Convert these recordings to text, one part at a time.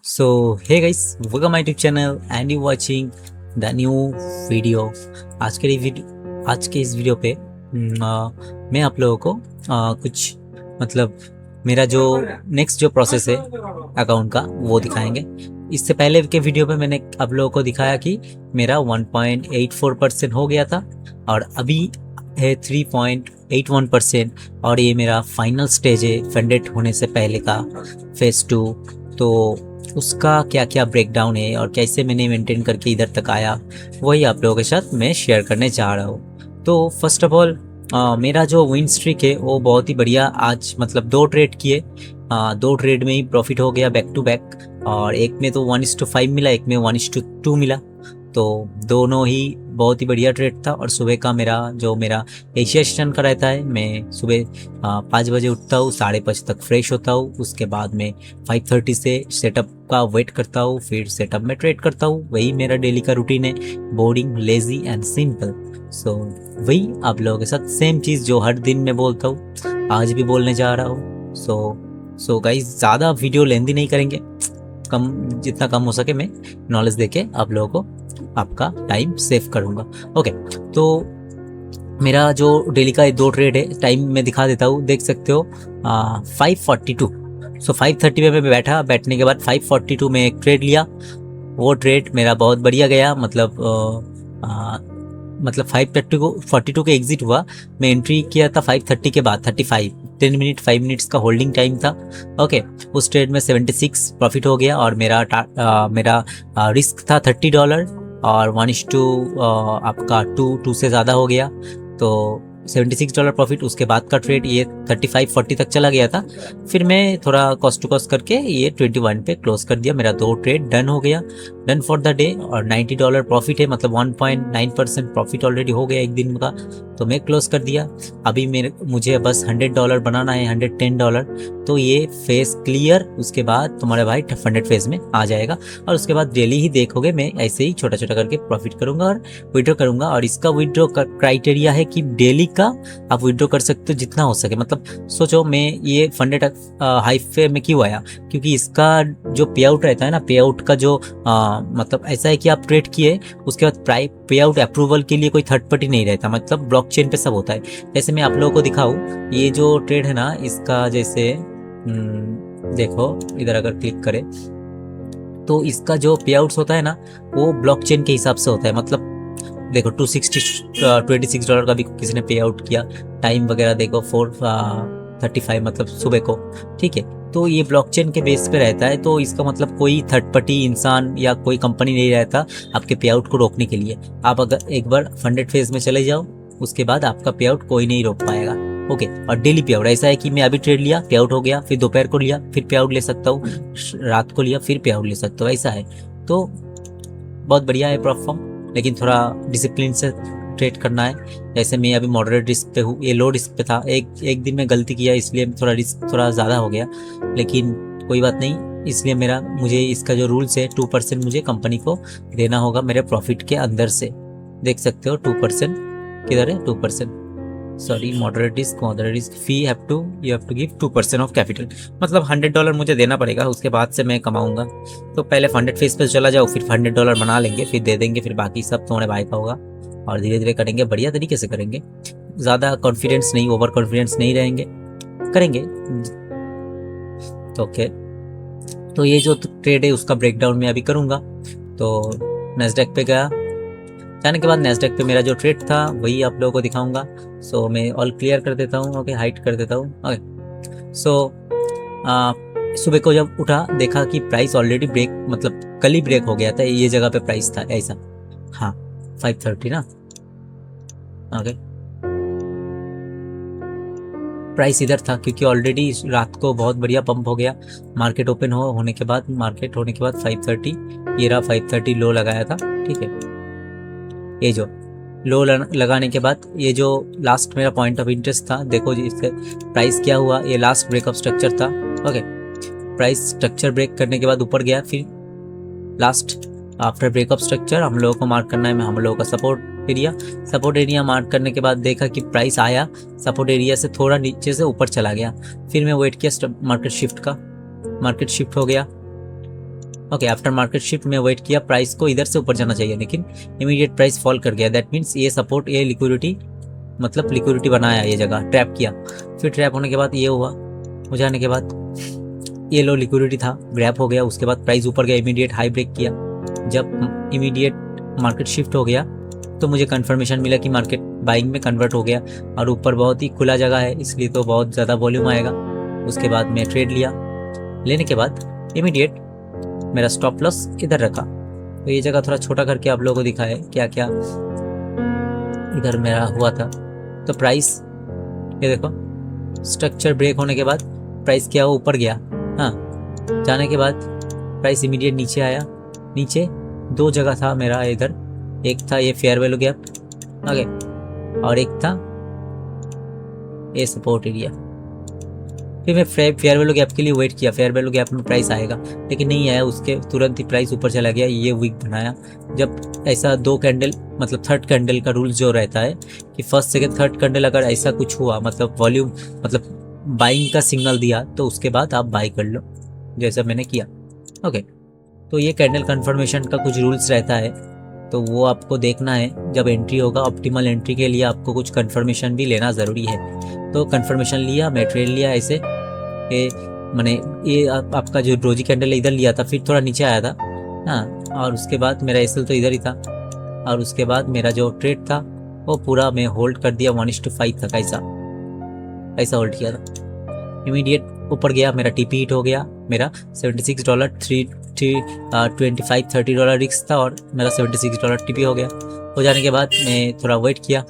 So hey guys, welcome my YouTube channel and you watching the new video। आज के इस video पे मैं आप लोगों को कुछ मतलब मेरा जो नेक्स्ट जो प्रोसेस है अकाउंट का वो दिखाएंगे। इससे पहले के वीडियो पे मैंने आप लोगों को दिखाया कि मेरा 1.84% हो गया था और अभी है 3.81% और ये मेरा फाइनल स्टेज है फंडेड होने से पहले का फेज 2। तो उसका क्या क्या ब्रेकडाउन है और कैसे मैंने मेंटेन करके इधर तक आया वही आप लोगों के साथ मैं शेयर करने जा रहा हूँ। तो फर्स्ट ऑफ ऑल मेरा जो विन स्ट्रिक है वो बहुत ही बढ़िया। आज मतलब 2 ट्रेड किए, 2 ट्रेड में ही प्रॉफिट हो गया बैक टू बैक, और एक में तो 1:5 मिला, एक में 1:2 मिला। तो दोनों ही बहुत ही बढ़िया ट्रेड था। और सुबह का मेरा एशिया सेशन का रहता है, मैं सुबह 5 बजे उठता हूँ, 5:30 तक फ्रेश होता हूँ। उसके बाद में 5:30 से सेटअप का वेट करता हूँ, फिर सेटअप में ट्रेड करता हूँ। वही मेरा डेली का रूटीन है, बोरिंग, लेजी एंड सिंपल। सो वही आप लोगों के साथ सेम चीज़ जो हर दिन मैं बोलता हूँ आज भी बोलने जा रहा हूँ। सो गाइस, ज़्यादा वीडियो लेंदी नहीं करेंगे, जितना कम हो सके मैं नॉलेज देके आप लोगों को आपका टाइम सेव करूंगा। ओके, तो मेरा जो डेली का 2 ट्रेड है, टाइम मैं दिखा देता हूँ, देख सकते हो 5:42। सो 5:30 में मैं बैठने के बाद 5:42 में एक ट्रेड लिया। वो ट्रेड मेरा बहुत बढ़िया गया, मतलब 5:42 के एग्जिट हुआ। मैं एंट्री किया था 5:30 के बाद 35 10 मिनट 5 मिनट्स का होल्डिंग टाइम था। ओके, उस ट्रेड में 76 प्रॉफिट हो गया और मेरा रिस्क था $30 और 1:2 आपका 2 से ज़्यादा हो गया। तो $76 प्रॉफिट। उसके बाद का ट्रेड ये 35-40 तक चला गया था। फिर मैं थोड़ा कॉस्ट टू कॉस्ट करके ये 21 पे क्लोज कर दिया। मेरा 2 ट्रेड डन हो गया, डन फॉर द डे, और $90 प्रॉफिट है, मतलब 1.9% प्रॉफिट ऑलरेडी हो गया एक दिन का। तो मैं क्लोज कर दिया। अभी मुझे बस $100 बनाना है, $110। तो ये फेज क्लियर, उसके बाद तुम्हारे भाई फंडेड फेज में आ जाएगा। और उसके बाद डेली ही देखोगे मैं ऐसे ही छोटा छोटा करके प्रॉफिट करूंगा और विड्रॉ करूंगा। और इसका विड्रॉ क्राइटेरिया है कि डेली का आप विड्रॉ कर सकते हो जितना हो सके। मतलब सोचो, मैं ये फंडेड हाई पे में क्यों आया, क्योंकि इसका जो पे आउट रहता है ना, पे आउट का जो मतलब ऐसा है कि आप ट्रेड किए उसके बाद पे आउट अप्रूवल के लिए कोई थर्ड पार्टी नहीं रहता, मतलब ब्लॉकचेन पे सब होता है। जैसे मैं आप लोगों को दिखाऊं, ये जो ट्रेड है ना इसका, जैसे देखो इधर अगर क्लिक करें तो इसका जो पे आउट्स होता है ना वो ब्लॉकचेन के हिसाब से होता है। मतलब देखो $26 का भी किसी ने पे आउट किया, टाइम वगैरह देखो 4:35 मतलब सुबह को, ठीक है। तो ये ब्लॉकचेन के बेस पे रहता है। तो इसका मतलब कोई थर्ड पार्टी इंसान या कोई कंपनी नहीं रहता आपके पे आउट को रोकने के लिए। आप अगर एक बार फंडेड फेज में चले जाओ उसके बाद आपका पे आउट कोई नहीं रोक पाएगा। ओके, और डेली पे आउट ऐसा है कि मैं अभी ट्रेड लिया, पे आउट हो गया, फिर दोपहर को लिया, फिर पे आउट ले सकता हूँ, रात को लिया, फिर पे आउट ले सकता हूँ, ऐसा है। तो बहुत बढ़िया है प्लेटफॉर्म, लेकिन थोड़ा डिसिप्लिन से ट्रेड करना है। जैसे मैं अभी मॉडरेट रिस्क पे हूँ, ये लो रिस्क पे था। एक दिन में गलती किया इसलिए थोड़ा रिस्क थोड़ा ज़्यादा हो गया, लेकिन कोई बात नहीं। इसलिए मुझे इसका जो रूल्स है 2% मुझे कंपनी को देना होगा मेरे प्रॉफिट के अंदर से। देख सकते हो 2% किधर है, 2%, sorry, moderate risk fee you have to give 2% of capital, मतलब $100 मुझे देना पड़ेगा, उसके बाद से मैं कमाऊंगा। तो पहले फंडेड फेज पे चला जाओ, फिर $100 बना लेंगे, फिर दे देंगे, फिर बाकी सब तुम्हारे भाई का होगा। और धीरे धीरे करेंगे, बढ़िया तरीके से करेंगे, ज़्यादा कॉन्फिडेंस नहीं, ओवर कॉन्फिडेंस नहीं रहेंगे, करेंगे। ओके, तो ये जो ट्रेड है उसका ब्रेकडाउन मैं अभी करूँगा। तो नेस्डैक पे गया, जाने के बाद नेस्डैक पे मेरा जो ट्रेड था वही आप लोगों को दिखाऊंगा। सो मैं ऑल क्लियर कर देता हूँ, ओके, हाइड कर देता हूँ। ओके, सो सुबह को जब उठा देखा कि प्राइस ऑलरेडी ब्रेक, मतलब कल ही ब्रेक हो गया था, ये जगह पे प्राइस था ऐसा, हाँ 5:30 ना। ओके, प्राइस इधर था क्योंकि ऑलरेडी रात को बहुत बढ़िया पंप हो गया। मार्केट होने के बाद 5:30, ये रहा 5:30 लो लगाया था, ठीक है। ये जो लो लगाने के बाद ये जो लास्ट मेरा पॉइंट ऑफ इंटरेस्ट था, देखो जी इससे प्राइस क्या हुआ, ये लास्ट ब्रेकअप स्ट्रक्चर था। ओके, प्राइस स्ट्रक्चर ब्रेक करने के बाद ऊपर गया, फिर लास्ट आफ्टर ब्रेकअप स्ट्रक्चर हम लोगों को मार्क करना है, हम लोगों का सपोर्ट एरिया मार्क करने के बाद देखा कि प्राइस आया सपोर्ट एरिया से थोड़ा नीचे से ऊपर चला गया। फिर मैं वेट किया मार्केट शिफ्ट हो गया, ओके, आफ्टर मार्केट शिफ्ट में वेट किया, प्राइस को इधर से ऊपर जाना चाहिए लेकिन इमीडिएट प्राइस फॉल कर गया। दैट मीन्स ये सपोर्ट, ये लिक्विडिटी, मतलब लिक्विडिटी बनाया ये जगह, ट्रैप किया। फिर ट्रैप होने के बाद ये हुआ, हो जाने के बाद ये लो लिक्विडिटी था, ग्रैप हो गया। उसके बाद प्राइस ऊपर गया, इमीडिएट हाई ब्रेक किया। जब इमीडिएट मार्केट शिफ्ट हो गया तो मुझे कंफर्मेशन मिला कि मार्केट बाइंग में कन्वर्ट हो गया और ऊपर बहुत ही खुला जगह है, इसलिए तो बहुत ज़्यादा वॉल्यूम आएगा। उसके बाद मैं ट्रेड लिया, लेने के बाद इमीडिएट मेरा स्टॉप लॉस इधर रखा। तो ये जगह थोड़ा छोटा करके आप लोगों को दिखा है क्या क्या इधर मेरा हुआ था। तो प्राइस ये देखो, स्ट्रक्चर ब्रेक होने के बाद प्राइस क्या हुआ, ऊपर गया। हाँ, जाने के बाद प्राइस इमीडिएट नीचे आया। नीचे दो जगह था मेरा इधर, एक था ये फेयर वैल्यू गैप, ओके, और एक था ये सपोर्ट एरिया। फिर मैं फेयर वैल्यू गैप के लिए वेट किया, फेयर वैल्यू गैप में प्राइस आएगा, लेकिन नहीं आया। उसके तुरंत ही प्राइस ऊपर चला गया, ये वीक बनाया। जब ऐसा दो कैंडल, मतलब थर्ड कैंडल का रूल जो रहता है कि फर्स्ट सेकंड थर्ड कैंडल अगर ऐसा कुछ हुआ, मतलब वॉल्यूम, मतलब बाइंग का सिग्नल दिया, तो उसके बाद आप बाई कर लो, जैसा मैंने किया। ओके, तो ये कैंडल कंफर्मेशन का कुछ रूल्स रहता है, तो वो आपको देखना है। जब एंट्री होगा, ऑप्टिमल एंट्री के लिए आपको कुछ कंफर्मेशन भी लेना ज़रूरी है। तो कंफर्मेशन लिया, मैं ट्रेड लिया ऐसे, ये मैंने ये आपका जो रोजी कैंडल इधर लिया था, फिर थोड़ा नीचे आया था। हाँ, और उसके बाद मेरा एसएल तो इधर ही था, और उसके बाद मेरा जो ट्रेड था वो पूरा मैं होल्ड कर दिया। 1:5 था, कैसा होल्ड किया था। इमीडिएट ऊपर गया, मेरा टीपी हिट हो गया। मेरा $76 $25-30 रिस्क था और मेरा $76 टीपी हो गया। हो जाने के बाद मैं थोड़ा वेट किया,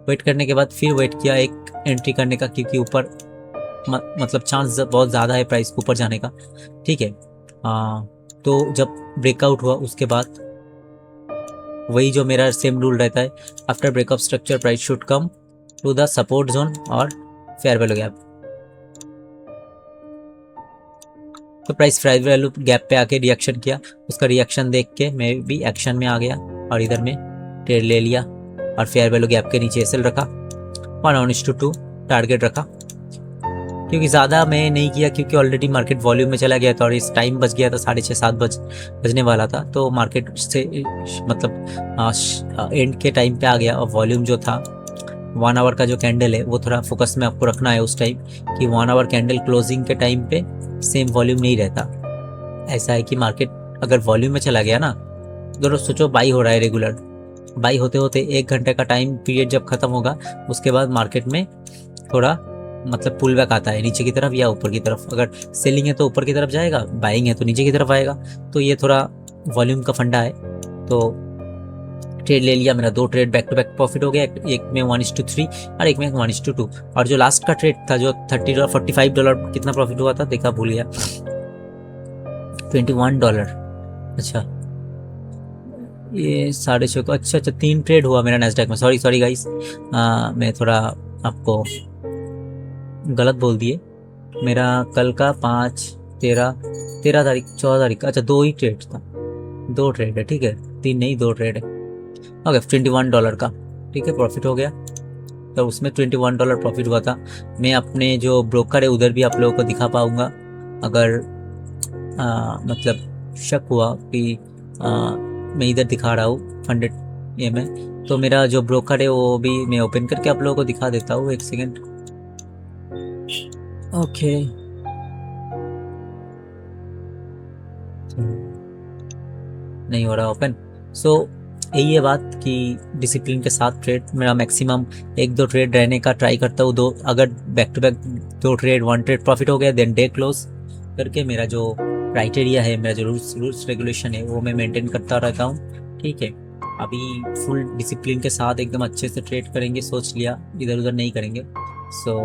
वेट करने के बाद फिर वेट किया एक एंट्री करने का, क्योंकि ऊपर मतलब चांस बहुत ज़्यादा है प्राइस को ऊपर जाने का, ठीक है। तो जब ब्रेकआउट हुआ उसके बाद वही जो मेरा सेम रूल रहता है, after breakup structure price should come to the support zone और फेयर वैल्यू गैप। तो प्राइस फेयर वैल्यू गैप पे आके रिएक्शन किया, उसका रिएक्शन देख के मैं भी एक्शन में आ गया और इधर में ट्रेड ले लिया और फेयर वैल्यू गैप के नीचे एसएल रखा, 1:2 टारगेट रखा। क्योंकि ज़्यादा मैं नहीं किया, क्योंकि ऑलरेडी मार्केट वॉल्यूम में चला गया था और इस टाइम बच गया था 6:30-7 बजने वाला था। तो मार्केट से मतलब एंड के टाइम पे आ गया और वॉल्यूम जो था 1 आवर का जो कैंडल है वो थोड़ा फोकस में आपको रखना है उस टाइम, कि 1 आवर कैंडल क्लोजिंग के टाइम पे सेम वॉल्यूम नहीं रहता। ऐसा है कि मार्केट अगर वॉल्यूम में चला गया ना, अगर सोचो बाई हो रहा है रेगुलर, बाई होते होते 1 घंटे का टाइम पीरियड जब खत्म होगा, उसके बाद मार्केट में थोड़ा मतलब पुल बैक आता है नीचे की तरफ या ऊपर की तरफ। अगर सेलिंग है तो ऊपर की तरफ जाएगा, बाइंग है तो नीचे की तरफ आएगा। तो ये थोड़ा वॉल्यूम का फंडा है। तो ट्रेड ले लिया, मेरा 2 trade back to back profit हो गया, एक में 1:3 और एक में 1:2। और जो लास्ट का ट्रेड था जो $30 $45 कितना प्रॉफिट हुआ था देखा, भूल गया, $21। अच्छा, ये 6.5 को, अच्छा 3 ट्रेड हुआ मेरा नैस्डैक में। सॉरी गाइस, मैं थोड़ा आपको गलत बोल दिए। मेरा कल का 5, 13 तारीख, 14 तारीख, अच्छा 2 ही ट्रेड था, 2 ट्रेड है, ठीक है, 3 नहीं 2 ट्रेड है। ओके, $21 का, ठीक है, प्रॉफिट हो गया। तो उसमें $21 प्रॉफिट हुआ था। मैं अपने जो ब्रोकर है उधर भी आप लोगों को दिखा पाऊँगा, अगर मतलब शक हुआ कि मैं इधर दिखा रहा हूँ फंडेड ये में, तो मेरा जो ब्रोकर है वो भी मैं ओपन करके आप लोगों को दिखा देता हूँ, 1 सेकेंड। ओके, नहीं हो रहा ओपन। सो यही है बात कि डिसिप्लिन के साथ ट्रेड, मेरा मैक्सिमम 1-2 ट्रेड रहने का ट्राई करता हूँ। 2 अगर back to back 2 trade 1 trade profit हो गया, देन डे क्लोज करके मेरा जो क्राइटेरिया है, मेरा जो रूल्स रेगुलेशन है वो मैं मेंटेन करता रहता हूँ, ठीक है। अभी फुल डिसिप्लिन के साथ एकदम अच्छे से ट्रेड करेंगे, सोच लिया, इधर उधर नहीं करेंगे। सो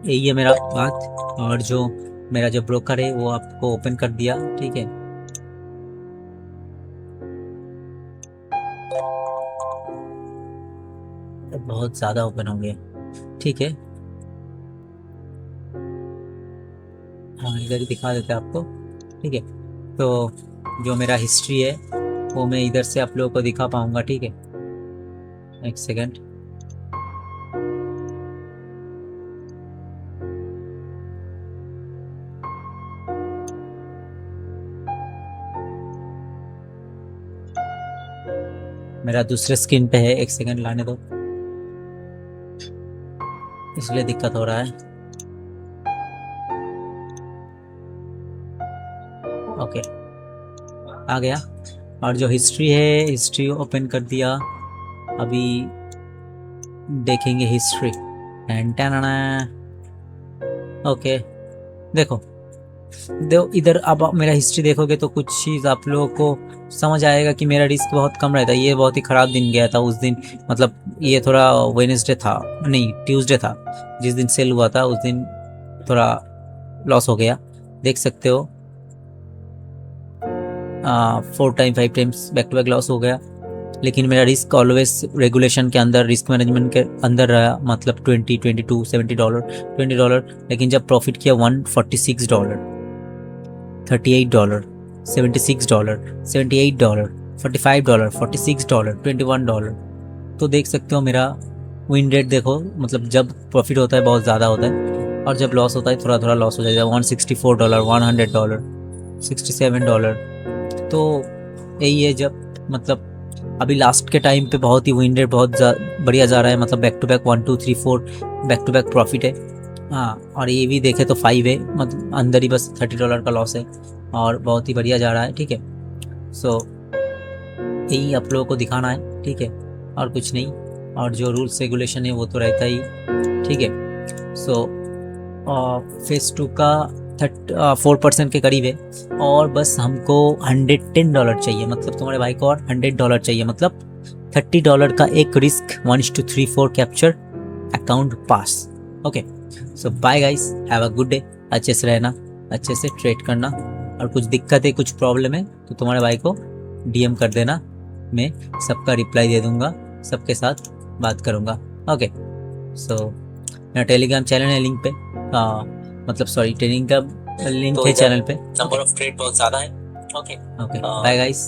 यही है मेरा बात। और जो मेरा जो ब्रोकर है वो आपको ओपन कर दिया, ठीक है। बहुत ज़्यादा ओपन हो गया, ठीक है। हाँ, इधर ही दिखा देते हैं आपको, ठीक है। तो जो मेरा हिस्ट्री है वो मैं इधर से आप लोगों को दिखा पाऊंगा, ठीक है। 1 सेकेंड। मेरा दूसरे स्क्रीन पे है, एक सेकंड लाने दो, इसलिए दिक्कत हो रहा है। ओके, आ गया। और जो हिस्ट्री है, हिस्ट्री ओपन कर दिया, अभी देखेंगे हिस्ट्री। ओके, देखो इधर अब आप मेरा हिस्ट्री देखोगे तो कुछ चीज़ आप लोगों को समझ आएगा कि मेरा रिस्क बहुत कम रहता है। ये बहुत ही ख़राब दिन गया था उस दिन, मतलब ये थोड़ा वेडनेसडे था, नहीं ट्यूसडे था, जिस दिन सेल हुआ था उस दिन थोड़ा लॉस हो गया, देख सकते हो। 4 time 5 times back to back loss हो गया। लेकिन मेरा रिस्क ऑलवेज रेगुलेशन के अंदर, रिस्क मैनेजमेंट के अंदर रहा, मतलब 20 22 $70 $20। लेकिन जब प्रॉफिट किया $146, $38, $76, $78, $45, $46, $21, तो देख सकते हो मेरा विन रेट देखो, मतलब जब प्रॉफिट होता है बहुत ज़्यादा होता है, और जब लॉस होता है थोड़ा थोड़ा लॉस हो जाता है। $164, $100, $67। तो यही है, जब मतलब अभी लास्ट के टाइम पे बहुत ही विन रेट बहुत बढ़िया जा रहा है, मतलब back to back 1 2 3 4 back to back profit है। हाँ, और ये भी देखे तो 5 है, मतलब अंदर ही बस $30 का लॉस है, और बहुत ही बढ़िया जा रहा है। ठीक है, सो यही आप लोगों को दिखाना है, ठीक है, और कुछ नहीं। और जो रूल्स रेगुलेशन है वो तो रहता ही, ठीक है। सो फेज 2 का 4% के करीब है, और बस हमको $110 चाहिए, मतलब तुम्हारे भाई को और $100 चाहिए, मतलब $30 का एक risk 1:3 4 capture account pass. Okay, so bye guys, have a good day. अच्छे से रहना, अच्छे से ट्रेड करना, और कुछ दिक्कत है कुछ प्रॉब्लम है तो तुम्हारे भाई को DM कर देना, मैं सबका रिप्लाई दे दूंगा, सबके साथ बात करूंगा। ओके, सो मेरा टेलीग्राम चैनल है लिंक पे, मतलब सॉरी, ट्रेनिंग का लिंक है चैनल पे। नंबर ऑफ ट्रेड बहुत ज़्यादा है। Okay okay, bye guys.